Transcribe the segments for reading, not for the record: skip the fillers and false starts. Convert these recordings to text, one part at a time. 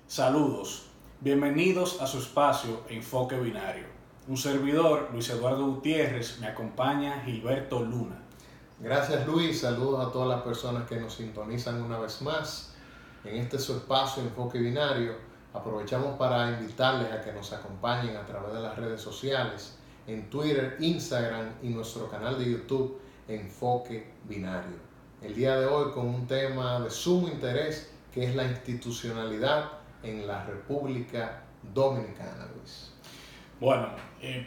Saludos, bienvenidos a su espacio Enfoque Binario. Un servidor, Luis Eduardo Gutiérrez, me acompaña Gilberto Luna. Gracias Luis, saludos a todas las personas que nos sintonizan una vez más en este su espacio Enfoque Binario. Aprovechamos para invitarles a que nos acompañen a través de las redes sociales, en Twitter, Instagram y nuestro canal de YouTube Enfoque Binario. El día de hoy con un tema de sumo interés que es la institucionalidad en la República Dominicana, Luis. Bueno,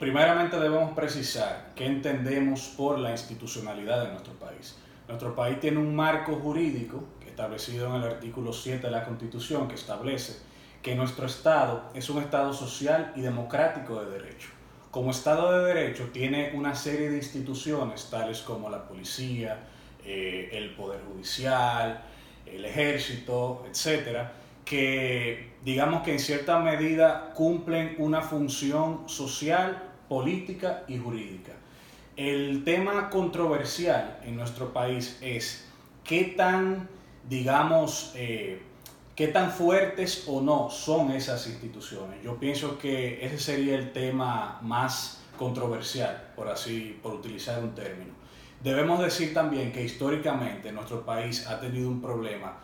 primeramente debemos precisar qué entendemos por la institucionalidad de nuestro país. Nuestro país tiene un marco jurídico establecido en el artículo 7 de la Constitución que establece que nuestro Estado es un Estado social y democrático de derecho. Como Estado de Derecho tiene una serie de instituciones tales como la policía, el Poder Judicial, el Ejército, etcétera, que digamos que en cierta medida cumplen una función social, política y jurídica. El tema controversial en nuestro país es qué tan, digamos, qué tan fuertes o no son esas instituciones. Yo pienso que ese sería el tema más controversial, por utilizar un término. Debemos decir también que históricamente nuestro país ha tenido un problema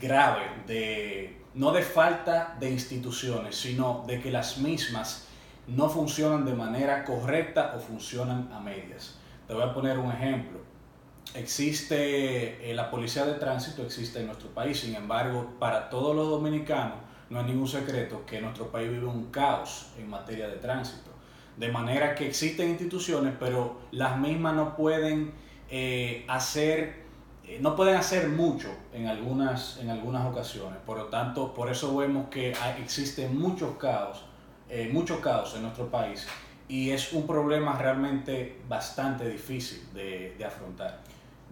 grave no de falta de instituciones, sino de que las mismas no funcionan de manera correcta o funcionan a medias. Te voy a poner un ejemplo. Existe la policía de tránsito, existe en nuestro país, sin embargo, para todos los dominicanos no es ningún secreto que nuestro país vive un caos en materia de tránsito. De manera que existen instituciones, pero las mismas no pueden hacer mucho en algunas ocasiones. Por lo tanto, por eso vemos que existe mucho caos en nuestro país y es un problema realmente bastante difícil de afrontar.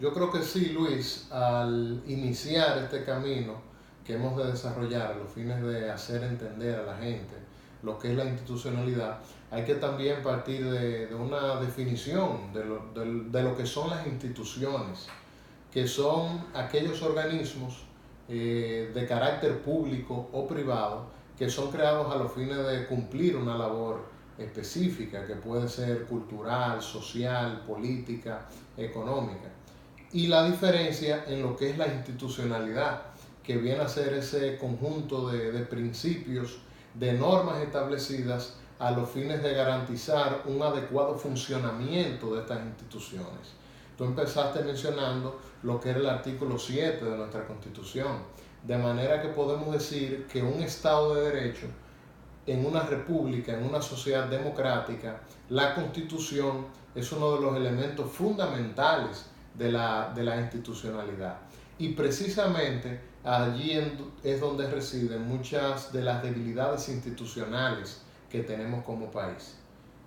Yo creo que sí, Luis, al iniciar este camino que hemos de desarrollar a los fines de hacer entender a la gente lo que es la institucionalidad, hay que también partir de una definición de lo que son las instituciones, que son aquellos organismos de carácter público o privado que son creados a los fines de cumplir una labor específica que puede ser cultural, social, política, económica. Y la diferencia en lo que es la institucionalidad, que viene a ser ese conjunto de principios, de normas establecidas a los fines de garantizar un adecuado funcionamiento de estas instituciones. Tú empezaste mencionando lo que era el artículo 7 de nuestra Constitución, de manera que podemos decir que un Estado de Derecho, en una república, en una sociedad democrática, la Constitución es uno de los elementos fundamentales de la institucionalidad. Y precisamente allí es donde residen muchas de las debilidades institucionales que tenemos como país.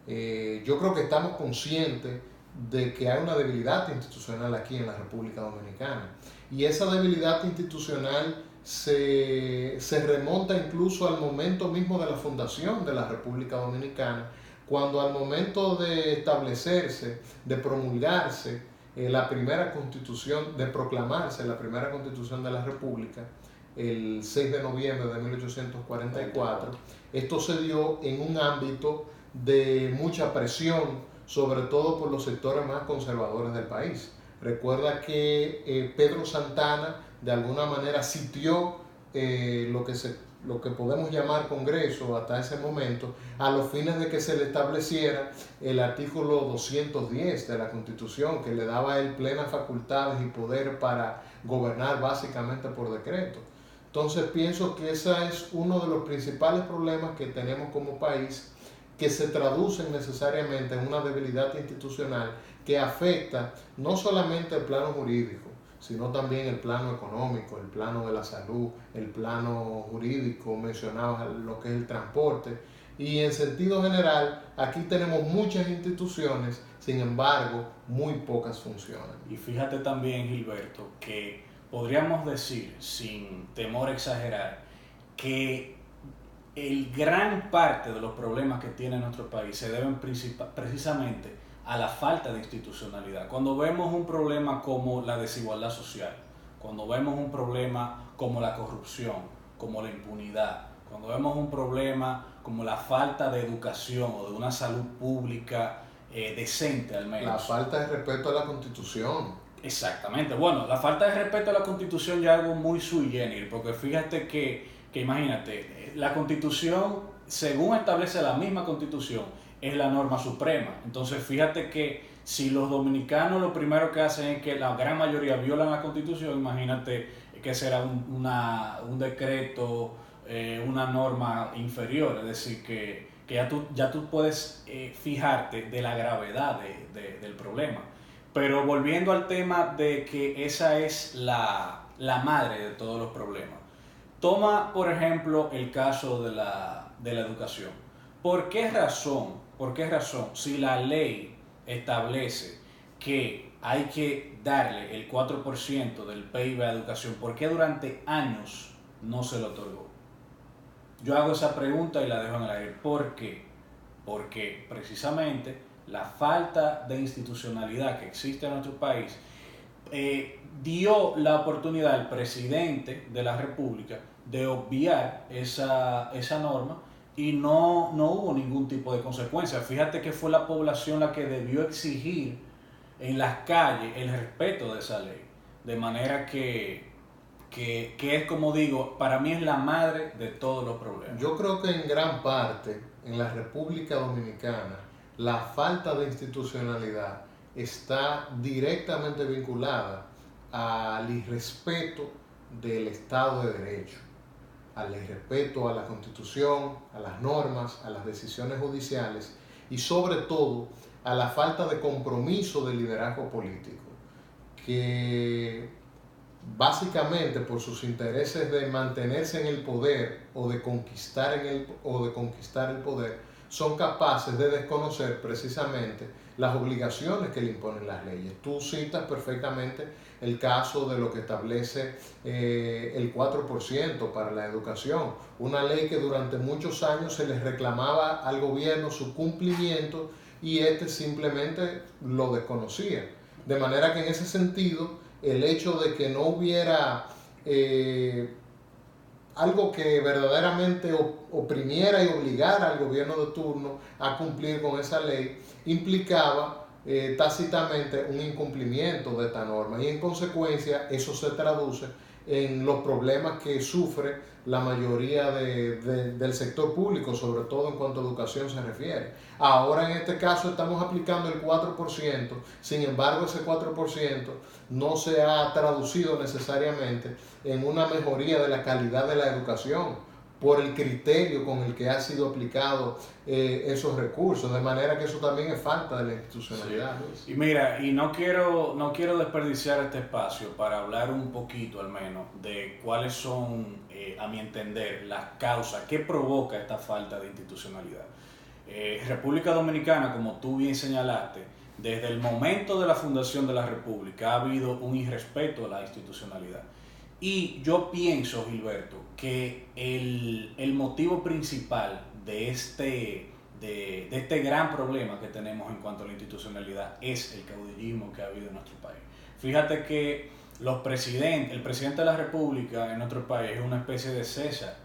Yo creo que estamos conscientes de que hay una debilidad institucional aquí en la República Dominicana. Y esa debilidad institucional se remonta incluso al momento mismo de la fundación de la República Dominicana, cuando al momento de establecerse, de promulgarse la primera constitución, de proclamarse la primera constitución de la República, el 6 de noviembre de 1844, esto se dio en un ámbito de mucha presión, sobre todo por los sectores más conservadores del país. Recuerda que Pedro Santana de alguna manera sitió lo que podemos llamar Congreso hasta ese momento, a los fines de que se le estableciera el artículo 210 de la Constitución, que le daba a él plenas facultades y poder para gobernar básicamente por decreto. Entonces pienso que ese es uno de los principales problemas que tenemos como país, que se traducen necesariamente en una debilidad institucional que afecta no solamente el plano jurídico, sino también el plano económico, el plano de la salud, el plano jurídico, mencionaba lo que es el transporte. Y en sentido general, aquí tenemos muchas instituciones, sin embargo, muy pocas funcionan. Y fíjate también, Gilberto, que podríamos decir, sin temor a exagerar, que el gran parte de los problemas que tiene nuestro país se deben precisamente a la falta de institucionalidad. Cuando vemos un problema como la desigualdad social, cuando vemos un problema como la corrupción, como la impunidad, cuando vemos un problema como la falta de educación o de una salud pública decente al menos. La falta de respeto a la Constitución. Exactamente. Bueno, la falta de respeto a la Constitución ya es algo muy sui generis, porque fíjate que imagínate, la Constitución, según establece la misma Constitución, es la norma suprema. Entonces, fíjate que si los dominicanos lo primero que hacen es que la gran mayoría violan la Constitución, imagínate que será un decreto, una norma inferior, es decir, que ya tú puedes fijarte de la gravedad del problema. Pero volviendo al tema de que esa es la madre de todos los problemas. Toma, por ejemplo, el caso de la educación. Por qué razón, si la ley establece que hay que darle el 4% del PIB a educación, por qué durante años no se lo otorgó? Yo hago esa pregunta y la dejo en el aire. ¿Por qué? Porque precisamente la falta de institucionalidad que existe en nuestro país dio la oportunidad al presidente de la República de obviar esa norma y no hubo ningún tipo de consecuencia. Fíjate que fue la población la que debió exigir en las calles el respeto de esa ley. De manera que es como digo, para mí es la madre de todos los problemas. Yo creo que en gran parte en la República Dominicana la falta de institucionalidad está directamente vinculada al irrespeto del Estado de Derecho, al irrespeto a la Constitución, a las normas, a las decisiones judiciales y sobre todo a la falta de compromiso del liderazgo político, que básicamente por sus intereses de mantenerse en el poder o de conquistar el poder, son capaces de desconocer precisamente las obligaciones que le imponen las leyes. Tú citas perfectamente el caso de lo que establece el 4% para la educación, una ley que durante muchos años se les reclamaba al gobierno su cumplimiento y este simplemente lo desconocía. De manera que en ese sentido, el hecho de que no hubiera algo que verdaderamente oprimiera y obligara al gobierno de turno a cumplir con esa ley, implicaba tácitamente un incumplimiento de esta norma y en consecuencia eso se traduce en los problemas que sufre la mayoría del sector público, sobre todo en cuanto a educación se refiere. Ahora en este caso estamos aplicando el 4%, sin embargo ese 4% no se ha traducido necesariamente en una mejoría de la calidad de la educación por el criterio con el que ha sido aplicado esos recursos, de manera que eso también es falta de la institucionalidad. Sí. Y mira, y no quiero desperdiciar este espacio para hablar un poquito al menos de cuáles son, a mi entender, las causas que provoca esta falta de institucionalidad. República Dominicana, como tú bien señalaste, desde el momento de la fundación de la República ha habido un irrespeto a la institucionalidad. Y yo pienso, Gilberto, que el motivo principal de este gran problema que tenemos en cuanto a la institucionalidad es el caudillismo que ha habido en nuestro país. Fíjate que el presidente de la República en nuestro país es una especie de César.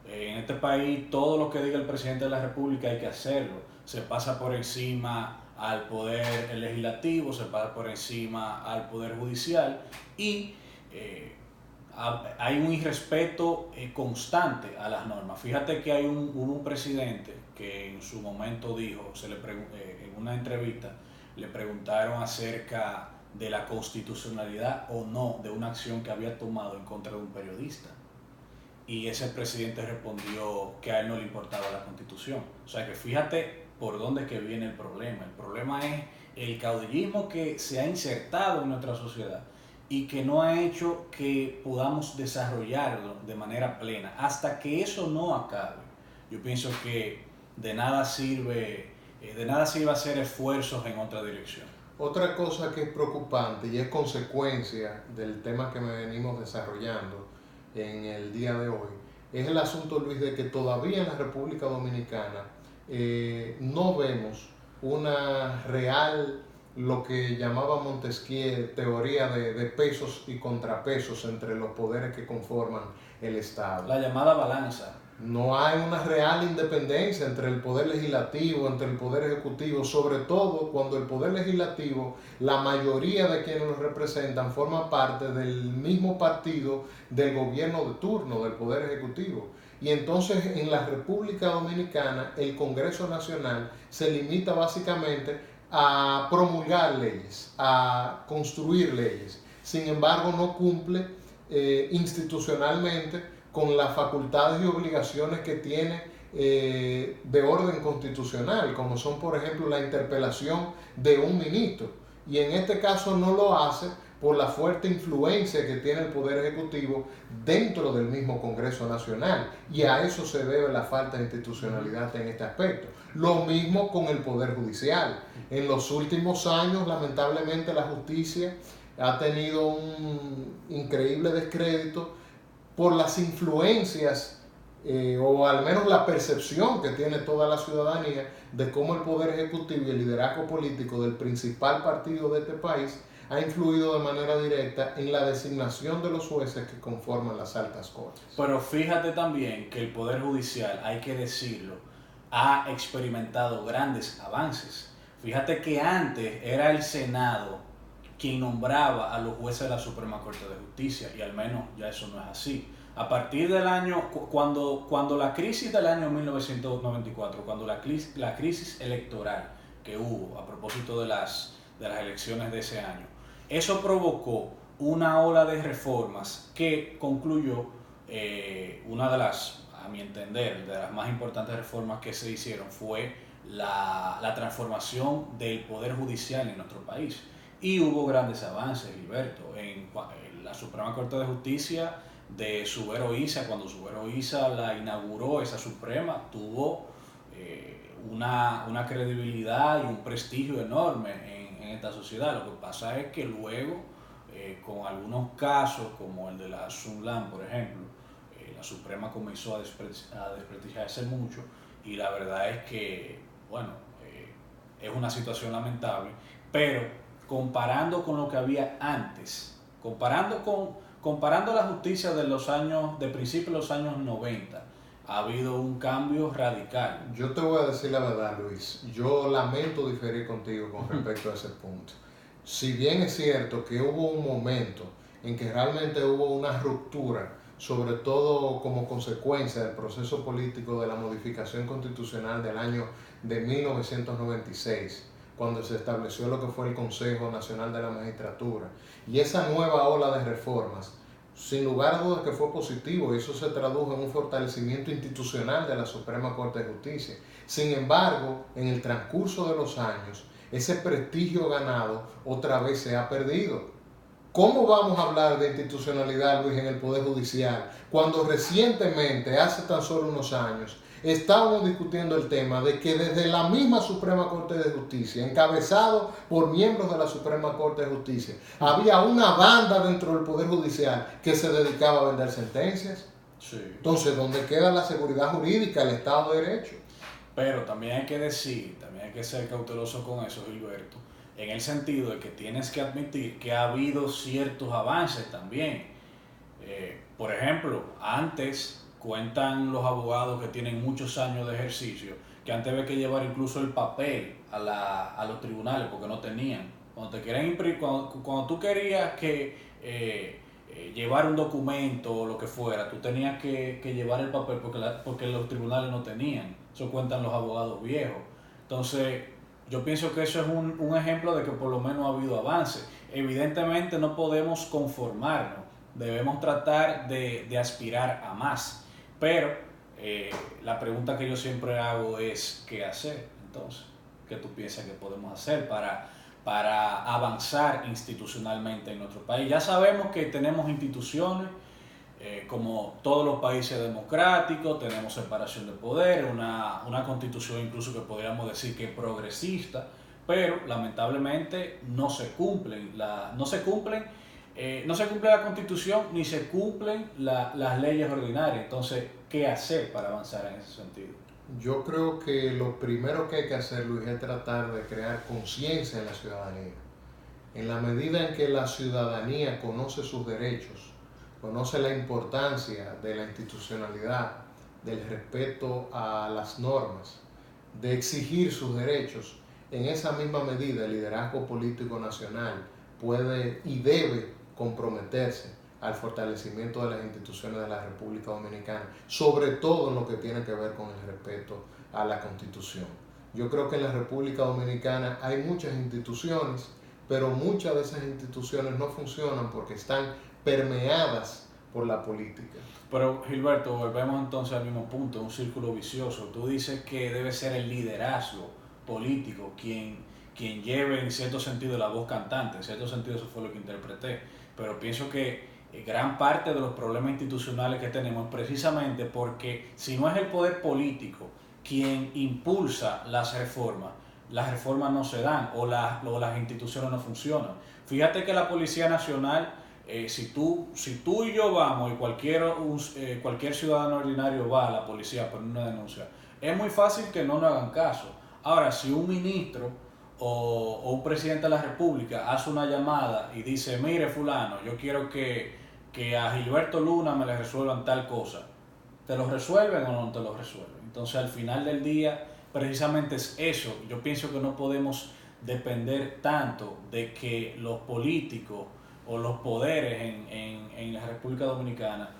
En este país todo lo que diga el presidente de la República hay que hacerlo. Se pasa por encima al poder legislativo, se pasa por encima al poder judicial y hay un irrespeto constante a las normas. Fíjate que hubo un presidente que en su momento dijo, en una entrevista, le preguntaron acerca de la constitucionalidad o no de una acción que había tomado en contra de un periodista. Y ese presidente respondió que a él no le importaba la Constitución. O sea que fíjate por dónde es que viene el problema. El problema es el caudillismo que se ha insertado en nuestra sociedad y que no ha hecho que podamos desarrollarlo de manera plena. Hasta que eso no acabe, yo pienso que de nada sirve hacer esfuerzos en otra dirección. Otra cosa que es preocupante y es consecuencia del tema que me venimos desarrollando en el día de hoy es el asunto, Luis, de que todavía en la República Dominicana no vemos una real, lo que llamaba Montesquieu, teoría de pesos y contrapesos entre los poderes que conforman el Estado. La llamada balanza. No hay una real independencia entre el poder legislativo, entre el poder ejecutivo, sobre todo cuando el poder legislativo, la mayoría de quienes lo representan forman parte del mismo partido del gobierno de turno, del poder ejecutivo. Y entonces en la República Dominicana el Congreso Nacional se limita básicamente a promulgar leyes, a construir leyes. Sin embargo, no cumple institucionalmente con las facultades y obligaciones que tiene de orden constitucional, como son, por ejemplo, la interpelación de un ministro. Y en este caso no lo hace por la fuerte influencia que tiene el Poder Ejecutivo dentro del mismo Congreso Nacional. Y a eso se debe la falta de institucionalidad en este aspecto. Lo mismo con el Poder Judicial. En los últimos años, lamentablemente, la justicia ha tenido un increíble descrédito por las influencias o al menos la percepción que tiene toda la ciudadanía de cómo el poder ejecutivo y el liderazgo político del principal partido de este país ha influido de manera directa en la designación de los jueces que conforman las altas cortes. Pero fíjate también que el Poder Judicial, hay que decirlo, ha experimentado grandes avances. Fíjate que antes era el Senado quien nombraba a los jueces de la Suprema Corte de Justicia, y al menos ya eso no es así. A partir del año, cuando la crisis del año 1994, cuando la crisis electoral que hubo a propósito de las elecciones de ese año, eso provocó una ola de reformas que concluyó una de las, a mi entender, de las más importantes reformas que se hicieron fue la transformación del Poder Judicial en nuestro país. Y hubo grandes avances, Gilberto, en la Suprema Corte de Justicia de Subero Issa. Cuando Subero Issa la inauguró, esa Suprema, tuvo una credibilidad y un prestigio enorme en esta sociedad. Lo que pasa es que luego, con algunos casos, como el de la Sunlam, por ejemplo, la Suprema comenzó a desprestigiarse mucho, y la verdad es que, bueno, es una situación lamentable, pero comparando con lo que había antes, comparando la justicia de los años, de principios de los años 90, ha habido un cambio radical. Yo te voy a decir la verdad, Luis. Yo lamento diferir contigo con respecto a ese punto. Si bien es cierto que hubo un momento en que realmente hubo una ruptura, sobre todo como consecuencia del proceso político de la modificación constitucional del año de 1996, cuando se estableció lo que fue el Consejo Nacional de la Magistratura, y esa nueva ola de reformas, sin lugar a dudas que fue positivo, y eso se tradujo en un fortalecimiento institucional de la Suprema Corte de Justicia. Sin embargo, en el transcurso de los años, ese prestigio ganado otra vez se ha perdido. ¿Cómo vamos a hablar de institucionalidad, Luis, en el Poder Judicial, cuando recientemente, hace tan solo unos años, estábamos discutiendo el tema de que desde la misma Suprema Corte de Justicia, encabezado por miembros de la Suprema Corte de Justicia, había una banda dentro del Poder Judicial que se dedicaba a vender sentencias? Sí. Entonces, ¿dónde queda la seguridad jurídica, el Estado de Derecho? Pero también hay que decir, también hay que ser cauteloso con eso, Gilberto, en el sentido de que tienes que admitir que ha habido ciertos avances también. Por ejemplo, antes cuentan los abogados que tienen muchos años de ejercicio, que antes había que llevar incluso el papel a los tribunales porque no tenían. Cuando tú querías llevar un documento o lo que fuera, tú tenías que llevar el papel porque los tribunales no tenían. Eso cuentan los abogados viejos. Entonces, yo pienso que eso es un ejemplo de que por lo menos ha habido avance. Evidentemente no podemos conformarnos, debemos tratar de aspirar a más. Pero la pregunta que yo siempre hago es, ¿qué hacer? Entonces, ¿qué tú piensas que podemos hacer para avanzar institucionalmente en nuestro país? Ya sabemos que tenemos instituciones, como todos los países democráticos, tenemos separación de poderes, una constitución incluso que podríamos decir que es progresista, pero lamentablemente no se cumple la constitución ni se cumplen las leyes ordinarias. Entonces, ¿qué hacer para avanzar en ese sentido? Yo creo que lo primero que hay que hacer, Luis, es tratar de crear conciencia en la ciudadanía. En la medida en que la ciudadanía conoce sus derechos, conoce la importancia de la institucionalidad, del respeto a las normas, de exigir sus derechos, en esa misma medida el liderazgo político nacional puede y debe comprometerse al fortalecimiento de las instituciones de la República Dominicana, sobre todo en lo que tiene que ver con el respeto a la Constitución. Yo creo que en la República Dominicana hay muchas instituciones, pero muchas de esas instituciones no funcionan porque están permeadas por la política. Pero Gilberto, volvemos entonces al mismo punto, un círculo vicioso. Tú dices que debe ser el liderazgo político quien lleve en cierto sentido la voz cantante, en cierto sentido eso fue lo que interpreté, pero pienso que gran parte de los problemas institucionales que tenemos precisamente porque si no es el poder político quien impulsa las reformas no se dan o las instituciones no funcionan. Fíjate que la Policía Nacional, si tú y yo vamos y cualquier ciudadano ordinario va a la policía por una denuncia, es muy fácil que no nos hagan caso. Ahora, si un ministro o un presidente de la República hace una llamada y dice, mire fulano, yo quiero que a Gilberto Luna me le resuelvan tal cosa, ¿te lo resuelven o no te lo resuelven? Entonces al final del día precisamente es eso. Yo pienso que no podemos depender tanto de que los políticos o los poderes en la República Dominicana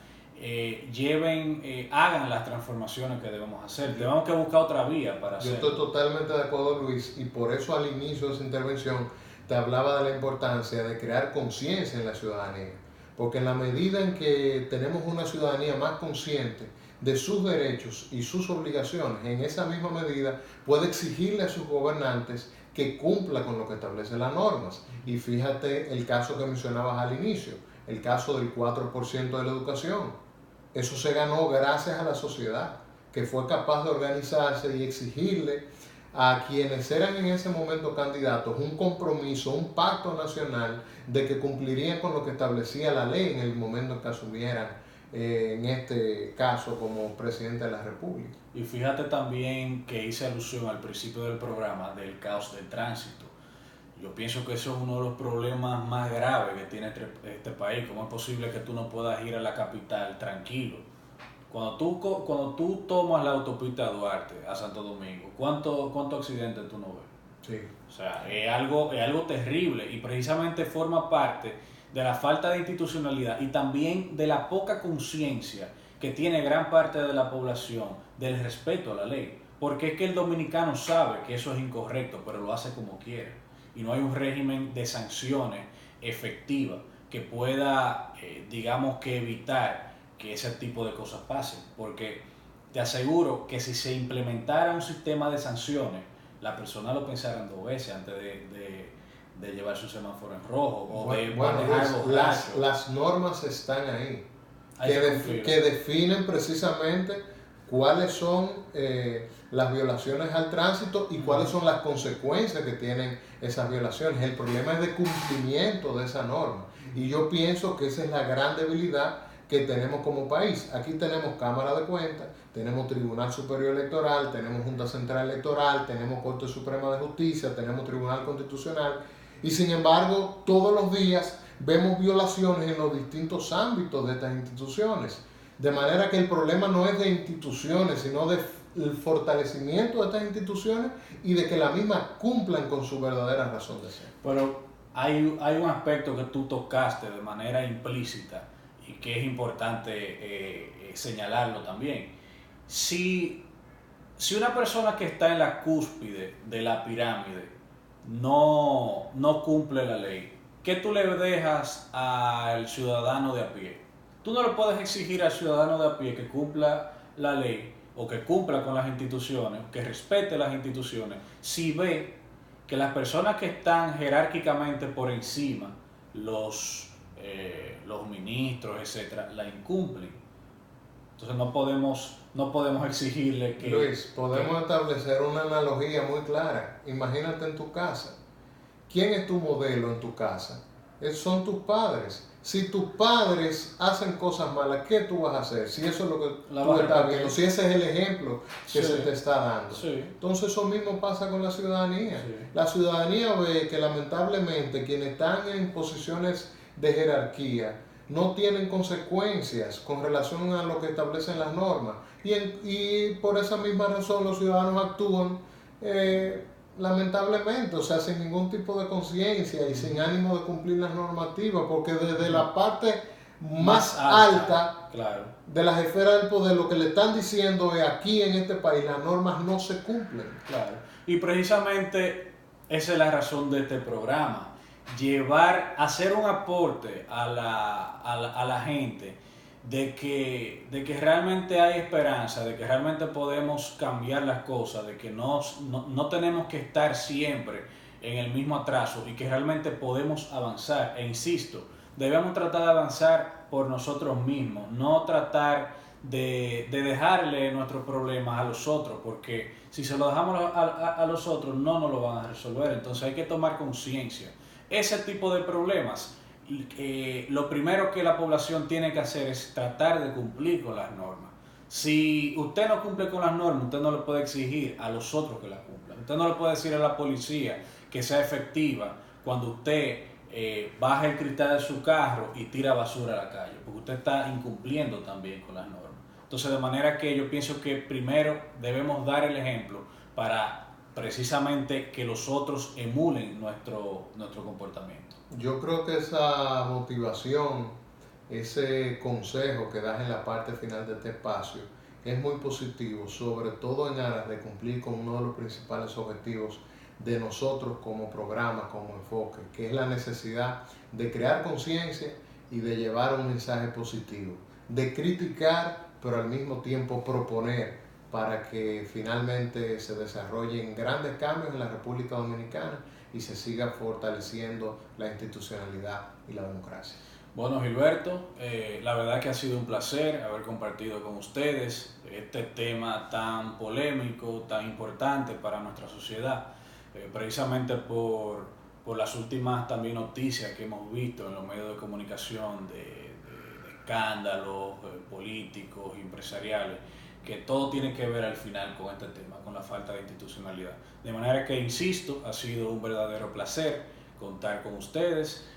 hagan las transformaciones que debemos hacer. Tenemos que buscar otra vía para hacerlo. Yo estoy totalmente de acuerdo, Luis, y por eso al inicio de esa intervención te hablaba de la importancia de crear conciencia en la ciudadanía. Porque en la medida en que tenemos una ciudadanía más consciente de sus derechos y sus obligaciones, en esa misma medida puede exigirle a sus gobernantes que cumpla con lo que establece las normas. Y fíjate el caso que mencionabas al inicio, el caso del 4% de la educación. Eso se ganó gracias a la sociedad, que fue capaz de organizarse y exigirle a quienes eran en ese momento candidatos un compromiso, un pacto nacional de que cumplirían con lo que establecía la ley en el momento en que asumieran, en este caso, como presidente de la República. Y fíjate también que hice alusión al principio del programa del caos del tránsito. Yo pienso que eso es uno de los problemas más graves que tiene este país. ¿Cómo es posible que tú no puedas ir a la capital tranquilo? Cuando tú tomas la autopista Duarte a Santo Domingo, ¿cuántos accidentes tú no ves? Sí. O sea, es algo terrible y precisamente forma parte de la falta de institucionalidad y también de la poca conciencia que tiene gran parte de la población del respeto a la ley. Porque es que el dominicano sabe que eso es incorrecto, pero lo hace como quiere. Y no hay un régimen de sanciones efectiva que pueda, digamos que evitar que ese tipo de cosas pasen, porque te aseguro que si se implementara un sistema de sanciones, la persona lo pensara dos veces antes de llevar su semáforo en rojo o de manejar borracho. Las normas están ahí, que definen precisamente cuáles son las violaciones al tránsito y cuáles son las consecuencias que tienen esas violaciones. El problema es de cumplimiento de esa norma y yo pienso que esa es la gran debilidad que tenemos como país. Aquí tenemos Cámara de Cuentas, tenemos Tribunal Superior Electoral, tenemos Junta Central Electoral, tenemos Corte Suprema de Justicia, tenemos Tribunal Constitucional y sin embargo todos los días vemos violaciones en los distintos ámbitos de estas instituciones. De manera que el problema no es de instituciones, sino del fortalecimiento de estas instituciones y de que las mismas cumplan con su verdadera razón de ser. Pero hay un aspecto que tú tocaste de manera implícita y que es importante señalarlo también. Si una persona que está en la cúspide de la pirámide no cumple la ley, ¿qué tú le dejas al ciudadano de a pie? Tú no le puedes exigir al ciudadano de a pie que cumpla la ley o que cumpla con las instituciones, que respete las instituciones, si ve que las personas que están jerárquicamente por encima, los ministros, etcétera, la incumplen. Entonces no podemos exigirle que... Luis, podemos establecer una analogía muy clara. Imagínate en tu casa. ¿Quién es tu modelo en tu casa? Son tus padres. Si tus padres hacen cosas malas, ¿qué tú vas a hacer? Si eso es lo que tú estás viendo, si ese es el ejemplo que se te está dando. Sí. Entonces eso mismo pasa con la ciudadanía. Sí. La ciudadanía ve que lamentablemente quienes están en posiciones de jerarquía no tienen consecuencias con relación a lo que establecen las normas. Y por esa misma razón los ciudadanos actúan lamentablemente, o sea, sin ningún tipo de conciencia y sin ánimo de cumplir las normativas, porque desde la parte más alta claro, de las esferas del poder lo que le están diciendo es aquí en este país las normas no se cumplen. claro. Y precisamente esa es la razón de este programa, hacer un aporte a la gente de que realmente hay esperanza, de que realmente podemos cambiar las cosas, de que no tenemos que estar siempre en el mismo atraso y que realmente podemos avanzar. E insisto, debemos tratar de avanzar por nosotros mismos, no tratar de dejarle nuestros problemas a los otros, porque si se lo dejamos a los otros no nos lo van a resolver. Entonces hay que tomar conciencia. Ese tipo de problemas, lo primero que la población tiene que hacer es tratar de cumplir con las normas. Si usted no cumple con las normas, usted no le puede exigir a los otros que las cumplan. Usted no le puede decir a la policía que sea efectiva cuando usted baja el cristal de su carro y tira basura a la calle, porque usted está incumpliendo también con las normas. Entonces, de manera que yo pienso que primero debemos dar el ejemplo para precisamente que los otros emulen nuestro comportamiento. Yo creo que esa motivación, ese consejo que das en la parte final de este espacio es muy positivo, sobre todo en aras de cumplir con uno de los principales objetivos de nosotros como programa, como enfoque, que es la necesidad de crear conciencia y de llevar un mensaje positivo, de criticar, pero al mismo tiempo proponer para que finalmente se desarrollen grandes cambios en la República Dominicana y se siga fortaleciendo la institucionalidad y la democracia. Bueno, Gilberto, la verdad que ha sido un placer haber compartido con ustedes este tema tan polémico, tan importante para nuestra sociedad, precisamente por las últimas también noticias que hemos visto en los medios de comunicación de escándalos políticos, empresariales, que todo tiene que ver al final con este tema, con la falta de institucionalidad. De manera que, insisto, ha sido un verdadero placer contar con ustedes.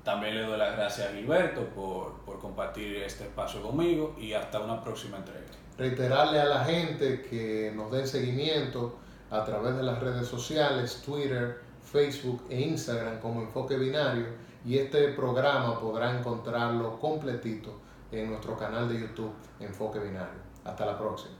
También le doy las gracias a Gilberto por compartir este espacio conmigo y hasta una próxima entrega. Reiterarle a la gente que nos den seguimiento a través de las redes sociales, Twitter, Facebook e Instagram como Enfoque Binario, y este programa podrá encontrarlo completito en nuestro canal de YouTube Enfoque Binario. Hasta la próxima.